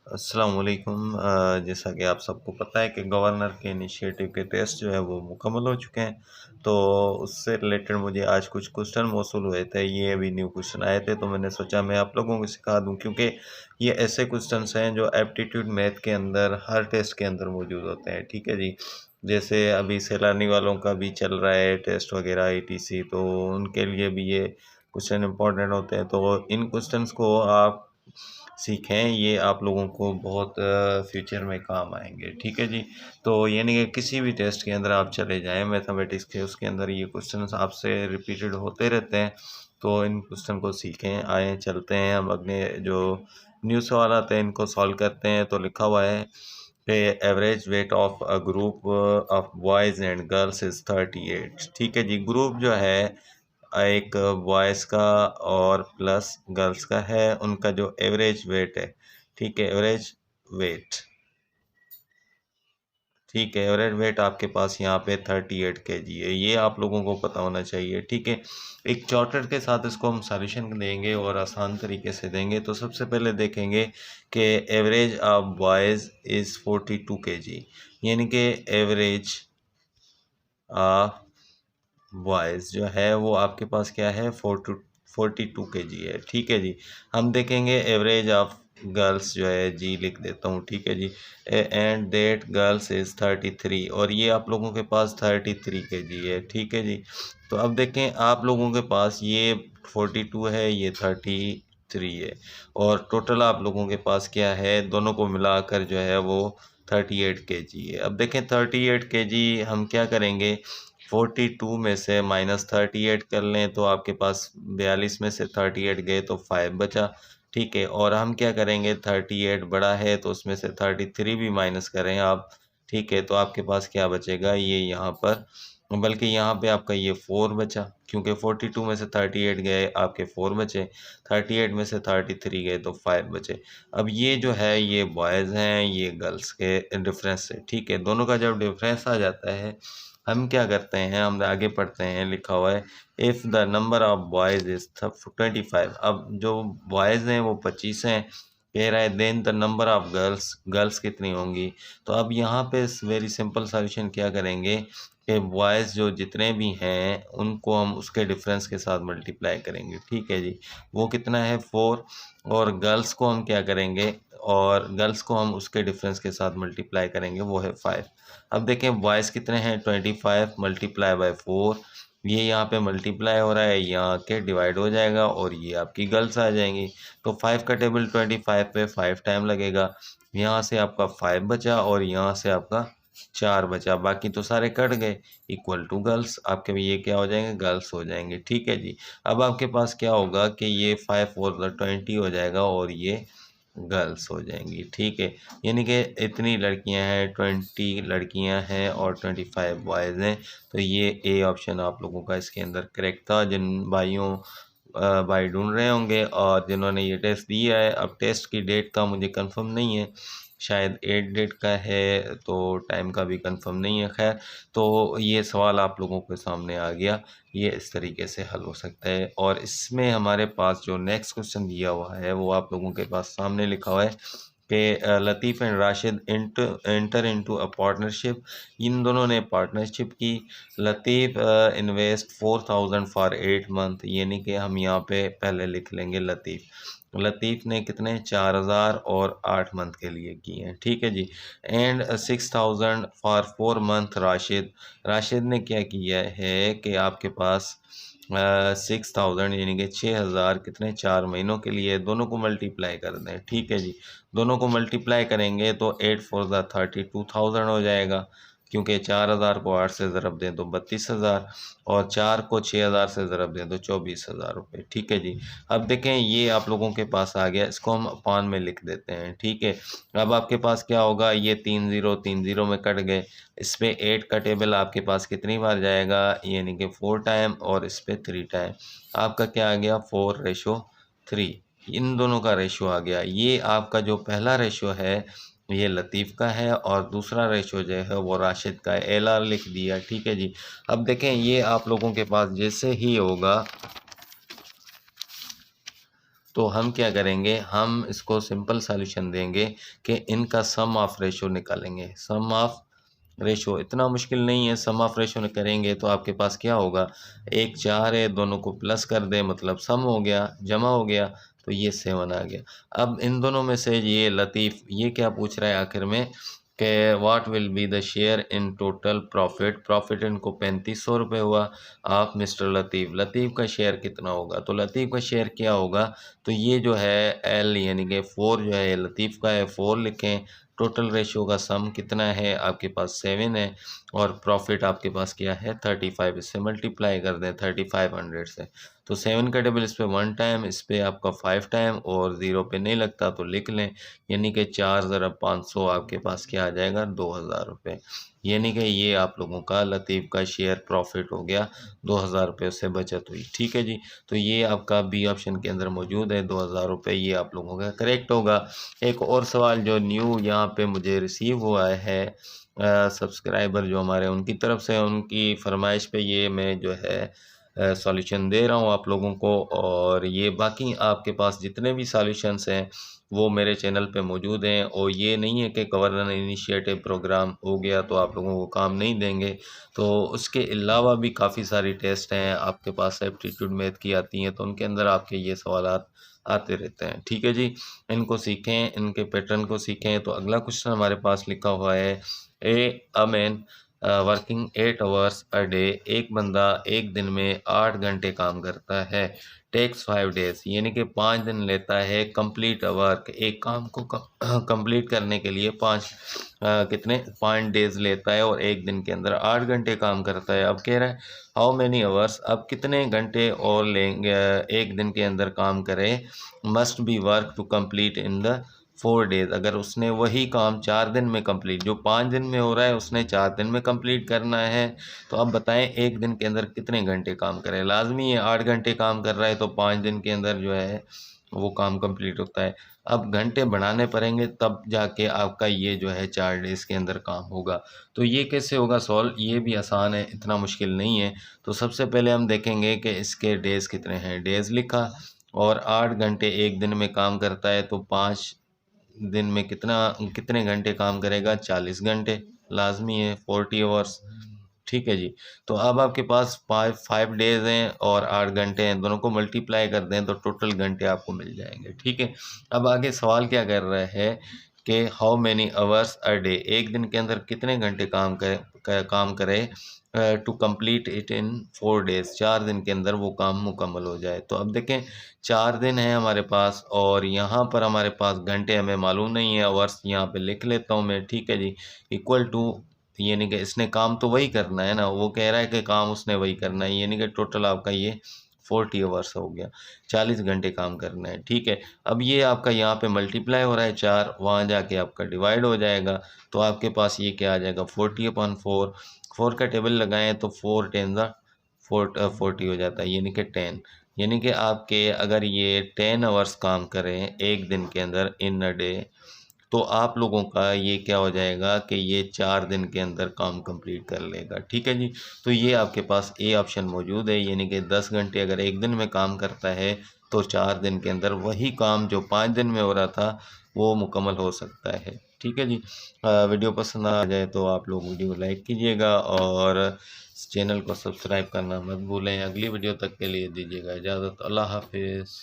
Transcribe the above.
अस्सलाम वालेकुम। जैसा कि आप सबको पता है कि गवर्नर के इनिशिएटिव के टेस्ट जो है वो मुकम्मल हो चुके हैं। तो उससे रिलेटेड मुझे आज कुछ क्वेश्चन मौसूल हुए थे, ये अभी न्यू क्वेश्चन आए थे, तो मैंने सोचा मैं आप लोगों को सिखा दूं, क्योंकि ये ऐसे क्वेश्चंस हैं जो एप्टीट्यूड मैथ के अंदर हर टेस्ट के अंदर मौजूद होते हैं। ठीक है जी। जैसे अभी सैलानी वालों का भी चल रहा है टेस्ट वगैरह ईटीसी, तो उनके लिए भी ये क्वेश्चन इंपॉर्टेंट होते हैं। तो इन क्वेश्चंस को आप सीखें, ये आप लोगों को बहुत फ्यूचर में काम आएंगे। ठीक है जी। तो यानी कि किसी भी टेस्ट के अंदर आप चले जाएं मैथमेटिक्स के, उसके अंदर ये क्वेश्चंस आपसे रिपीटेड होते रहते हैं। तो इन क्वेश्चन को सीखें। आए चलते हैं हम अपने जो न्यू सवाल आते हैं इनको सॉल्व करते हैं। तो लिखा हुआ है कि average weight of a group of boys and girls is 38। ठीक है जी। ग्रुप जो है एक बॉयज़ का और प्लस गर्ल्स का है, उनका जो एवरेज वेट है। ठीक है, एवरेज वेट। ठीक है, एवरेज वेट आपके पास यहाँ पे 38 kg है, ये आप लोगों को पता होना चाहिए। ठीक है, एक चॉर्टर के साथ इसको हम सॉल्यूशन देंगे और आसान तरीके से देंगे। तो सबसे पहले देखेंगे कि average of boys is 42 kg, यानी कि एवरेज ऑफ बॉयज़ जो है वो आपके पास क्या है, 42 kg है। ठीक है जी। हम देखेंगे एवरेज ऑफ गर्ल्स जो है, जी लिख देता हूँ। ठीक है जी। एंड देट गर्ल्स इज़ 33, और ये आप लोगों के पास 33 kg है। ठीक है जी। तो अब देखें आप लोगों के पास ये 42 है, ये 33 है, और टोटल आप लोगों के पास क्या है, दोनों को मिलाकर जो है वो 38 kg है। अब देखें 38 kg हम क्या करेंगे, 42 में से -38 कर लें तो आपके पास 42 में से 38 गए तो 5 बचा। ठीक है, और हम क्या करेंगे, 38 बड़ा है तो उसमें से 33 भी माइनस करें आप। ठीक है, तो आपके पास क्या बचेगा, ये यहाँ पर, बल्कि यहाँ पे आपका ये 4 बचा, क्योंकि 42 में से 38 गए आपके 4 बचे, 38 में से 33 गए तो 5 बचे। अब ये जो है ये बॉयज़ हैं, ये गर्ल्स के डिफरेंस है। ठीक है, दोनों का जब डिफरेंस आ जाता है हम क्या करते हैं, हम आगे पढ़ते हैं। लिखा हुआ है if the number of boys is 25। अब जो बॉयज़ हैं वो 25 हैं, कह रहा है then the number of girls, girls कितनी होंगी। तो अब यहाँ पे वेरी सिंपल सॉल्यूशन क्या करेंगे कि बॉयज़ जो जितने भी हैं उनको हम उसके डिफरेंस के साथ मल्टीप्लाई करेंगे। ठीक है जी। वो कितना है, 4, और गर्ल्स को हम क्या करेंगे, और गर्ल्स को हम उसके डिफरेंस के साथ मल्टीप्लाई करेंगे, वो है 5। अब देखें बॉयज़ कितने हैं, 25 मल्टीप्लाई बाय 4, ये यहाँ पे मल्टीप्लाई हो रहा है, यहाँ के डिवाइड हो जाएगा और ये आपकी गर्ल्स आ जाएंगी। तो 5 का टेबल 25 पे 5 टाइम लगेगा, यहाँ से आपका 5 बचा और यहाँ से आपका 4 बचा, बाकी तो सारे कट गए। इक्वल टू गर्ल्स, आपके भी ये क्या हो जाएंगे, गर्ल्स हो जाएंगे। ठीक है जी। अब आपके पास क्या होगा कि ये 5 और 20 हो जाएगा और ये गर्ल्स हो जाएंगी। ठीक है, यानी कि इतनी लड़कियां हैं, 20 लड़कियां हैं और 25 बॉयज़ हैं। तो ये ए ऑप्शन आप लोगों का इसके अंदर करेक्ट था। जिन भाइयों भाई ढूंढ रहे होंगे और जिन्होंने ये टेस्ट दिया है, अब टेस्ट की डेट का मुझे कंफर्म नहीं है, शायद 8 डेट का है, तो टाइम का भी कंफर्म नहीं है। खैर, तो ये सवाल आप लोगों के सामने आ गया, ये इस तरीके से हल हो सकता है। और इसमें हमारे पास जो नेक्स्ट क्वेश्चन दिया हुआ है वो आप लोगों के पास सामने लिखा हुआ है कि Latif and Rashid enter into a partnership. इन दोनों ने पार्टनरशिप की। लतीफ़ इन्वेस्ट 4000 फॉर 8 मंथ, यानी कि हम यहाँ पे पहले लिख लेंगे लतीफ़ ने कितने, 4000 और 8 मंथ के लिए किए हैं। ठीक है जी। And 6000 for 4 month Rashid, Rashid ने क्या किया है कि आपके पास 6000 यानी कि 6000 कितने, 4 महीनों के लिए, दोनों को मल्टीप्लाई कर दें। ठीक है जी। दोनों को मल्टीप्लाई करेंगे तो 8 4 32,000 हो जाएगा, क्योंकि 4000 को 8 से ज़रब दें तो 32,000, और 4 को 6000 से ज़रब दें तो 24,000 रुपये। ठीक है जी। अब देखें ये आप लोगों के पास आ गया, इसको हम अपान में लिख देते हैं। ठीक है, अब आपके पास क्या होगा, ये 3 0 में कट गए, इस पे 8 का टेबल आपके पास कितनी बार जाएगा, यानी कि 4 टाइम, और इस पे 3 टाइम। आपका क्या आ गया, 4:3। इन दोनों का रेशो आ गया। ये आपका जो पहला रेशो है ये लतीफ़ का है, और दूसरा रेशो जो है वो राशिद का है। LR लिख दिया। ठीक है जी। अब देखें ये आप लोगों के पास जैसे ही होगा, तो हम क्या करेंगे, हम इसको सिंपल सॉल्यूशन देंगे कि इनका सम ऑफ रेशो निकालेंगे। सम ऑफ रेशो इतना मुश्किल नहीं है, सम ऑफ रेशो करेंगे तो आपके पास क्या होगा, एक 4 है, दोनों को प्लस कर दें मतलब सम हो गया, जमा हो गया, तो ये 7 आ गया। अब इन दोनों में से ये लतीफ़ ये क्या पूछ रहा है आखिर में कि what will be the share in total profit, profit इनको 3500 रुपये हुआ ऑफ मिस्टर लतीफ़, लतीफ़ का शेयर कितना होगा। तो लतीफ़ का शेयर क्या होगा, तो ये जो है एल यानी कि 4 जो है लतीफ़ का है, 4 लिखें। टोटल रेशियो का सम कितना है, आपके पास 7 है, और प्रॉफिट आपके पास क्या है 35, इससे मल्टीप्लाई कर दें 3500 से। तो 7 का टेबल इस पे 1 टाइम, इस पे आपका 5 टाइम, और 0 पे नहीं लगता तो लिख लें, यानी कि 4 ज़रा 500 आपके पास क्या आ जाएगा 2000 रुपये। यानी कि ये आप लोगों का लतीफ़ का शेयर प्रॉफिट हो गया, 2000 रुपये उससे बचत हुई। ठीक है जी, तो ये आपका बी ऑप्शन के अंदर मौजूद है 2000 रुपये, ये आप लोगों का करेक्ट होगा। एक और सवाल जो न्यू यहाँ पे मुझे रिसीव हुआ है सब्सक्राइबर जो हमारे उनकी तरफ से, उनकी फरमाइश पे ये मैं जो है सॉल्यूशन दे रहा हूँ आप लोगों को। और ये बाकी आपके पास जितने भी सॉल्यूशंस हैं वो मेरे चैनल पे मौजूद हैं, और ये नहीं है कि गवर्नर इनिशिएटिव प्रोग्राम हो गया तो आप लोगों को काम नहीं देंगे। तो उसके अलावा भी काफ़ी सारी टेस्ट हैं आपके पास, एप्टीट्यूड मैथ की आती हैं, तो उनके अंदर आपके ये सवालात आते रहते हैं। ठीक है जी, इनको सीखें, इनके पैटर्न को सीखें। तो अगला क्वेश्चन हमारे पास लिखा हुआ है, a man working 8 hours a day, एक बंदा एक दिन में 8 घंटे काम करता है, टेक्स 5 डेज, यानी कि 5 दिन लेता है कंप्लीट वर्क, एक काम को कंप्लीट करने के लिए 5 डेज लेता है, और एक दिन के अंदर 8 घंटे काम करता है। अब कह रहा है हाउ मैनी आवर्स, अब कितने घंटे और लेंगे एक दिन के अंदर काम करे, must be work to complete in the 4 days, अगर उसने वही काम 4 दिन में कंप्लीट, जो 5 दिन में हो रहा है उसने 4 दिन में कंप्लीट करना है। तो अब बताएं एक दिन के अंदर कितने घंटे काम करे, लाजमी है 8 घंटे काम कर रहा है तो 5 दिन के अंदर जो है वो काम कंप्लीट होता है। अब घंटे बढ़ाने पड़ेंगे तब जाके आपका ये जो है 4 डेज़ के अंदर काम होगा। तो ये कैसे होगा सॉल्व, ये भी आसान है, इतना मुश्किल नहीं है। तो सबसे पहले हम देखेंगे कि इसके डेज़ कितने हैं, डेज़ लिखा, और 8 घंटे एक दिन में काम करता है, तो 5 दिन में कितने घंटे काम करेगा, 40 घंटे लाजमी है, 40 आवर्स। ठीक है जी, तो अब आपके पास 5 डेज हैं और 8 घंटे हैं, दोनों को मल्टीप्लाई कर दें तो टोटल घंटे आपको मिल जाएंगे। ठीक है, अब आगे सवाल क्या कर रहा है कि how many hours a day, एक दिन के अंदर कितने घंटे काम करे to complete it in 4 days, 4 दिन के अंदर वो काम मुकम्मल हो जाए। तो अब देखें 4 दिन है हमारे पास, और यहाँ पर हमारे पास घंटे हमें मालूम नहीं है, आवर्स यहाँ पे लिख लेता हूँ मैं। ठीक है जी, इक्वल टू, यानी कि इसने काम तो वही करना है ना, वो कह रहा है कि काम उसने वही करना है, यानी कि टोटल आपका ये 40 आवर्स हो गया, 40 घंटे काम करना है। ठीक है, अब ये आपका यहाँ पे मल्टीप्लाई हो रहा है 4, वहाँ जाके आपका डिवाइड हो जाएगा, तो आपके पास ये क्या आ जाएगा 40/4, 4 का टेबल लगाएं तो 4 10 40 हो जाता है, यानी कि 10, यानी कि आपके अगर ये 10 आवर्स काम करें एक दिन के अंदर इन अ डे, तो आप लोगों का ये क्या हो जाएगा कि ये 4 दिन के अंदर काम कंप्लीट कर लेगा। ठीक है जी, तो ये आपके पास ए ऑप्शन मौजूद है, यानी कि 10 घंटे अगर एक दिन में काम करता है तो 4 दिन के अंदर वही काम जो 5 दिन में हो रहा था वो मुकम्मल हो सकता है। ठीक है जी, वीडियो पसंद आ जाए तो आप लोग वीडियो लाइक कीजिएगा, और चैनल को सब्सक्राइब करना मत भूलें। अगली वीडियो तक के लिए दीजिएगा इजाज़त। अल्लाह हाफिज़।